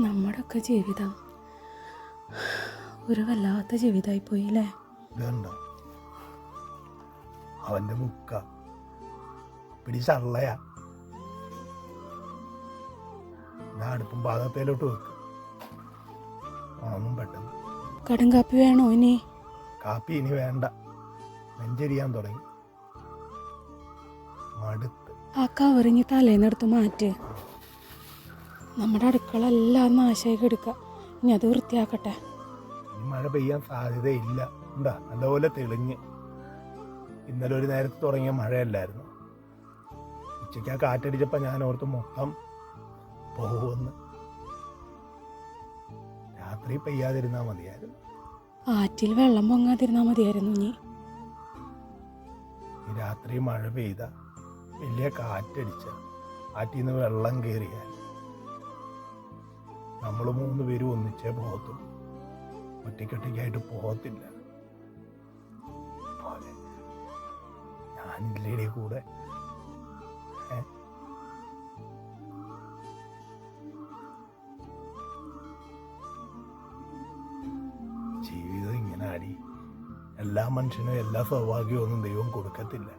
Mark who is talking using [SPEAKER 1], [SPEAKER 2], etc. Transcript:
[SPEAKER 1] നമ്മുടെയൊക്കെ ജീവിതം ഒരു വല്ലാത്ത ജീവിതമായി പോയില്ലേ.
[SPEAKER 2] ഇതുണ്ടോ അവൻ്റെ മുക്ക പിടിച്ചള്ളയാ. ഞാൻ അടുപ്പം പാകത്തേലോട്ട് വെക്ക് ഒന്നും പെട്ടെന്ന്.
[SPEAKER 1] കടും കാപ്പി വേണോ ഇനി?
[SPEAKER 2] കാപ്പി ഇനി വേണ്ട, നെഞ്ചരിയാൻ തുടങ്ങി, മടുത്ത്.
[SPEAKER 1] ആ കവറിഞ്ഞ് തലേന്നെടുത്ത് മാറ്റ്. നമ്മുടെ അടുക്കള എല്ലാം നാശമായി കിടക്കുക. ഇനി അത് വൃത്തിയാക്കട്ടെ.
[SPEAKER 2] ഇനി മഴ പെയ്യാൻ സാധ്യതയില്ല. എന്താ നല്ലപോലെ തെളിഞ്ഞ്. ഇന്നലെ ഒരു നേരത്ത് തുടങ്ങിയ മഴയല്ലായിരുന്നു. ഉച്ചയ്ക്ക് ആ കാറ്റടിച്ചപ്പോൾ ഞാൻ ഓർത്ത് മൊത്തം പോകുമെന്ന്. രാത്രി പെയ്യാതിരുന്നാൽ മതിയായിരുന്നു.
[SPEAKER 1] ആറ്റിൽ വെള്ളം പൊങ്ങാതിരുന്നാൽ മതിയായിരുന്നു. ഇനി
[SPEAKER 2] ഈ രാത്രി മഴ പെയ്ത വലിയ കാറ്റടിച്ച ആറ്റിൽ നിന്ന് വെള്ളം കയറിയാൽ നമ്മൾ 3 പേരും ഒന്നിച്ചേ പോകത്തുള്ളൂ. ഒറ്റയ്ക്കൊറ്റയ്ക്കായിട്ട് പോകത്തില്ല. പോലെ ഞാനില്ലേ കൂടെ. ജീവിതം ഇങ്ങനെ അടി. എല്ലാ മനുഷ്യനും എല്ലാ സൗഭാഗ്യവും ഒന്നും ദൈവം കൊടുക്കത്തില്ല.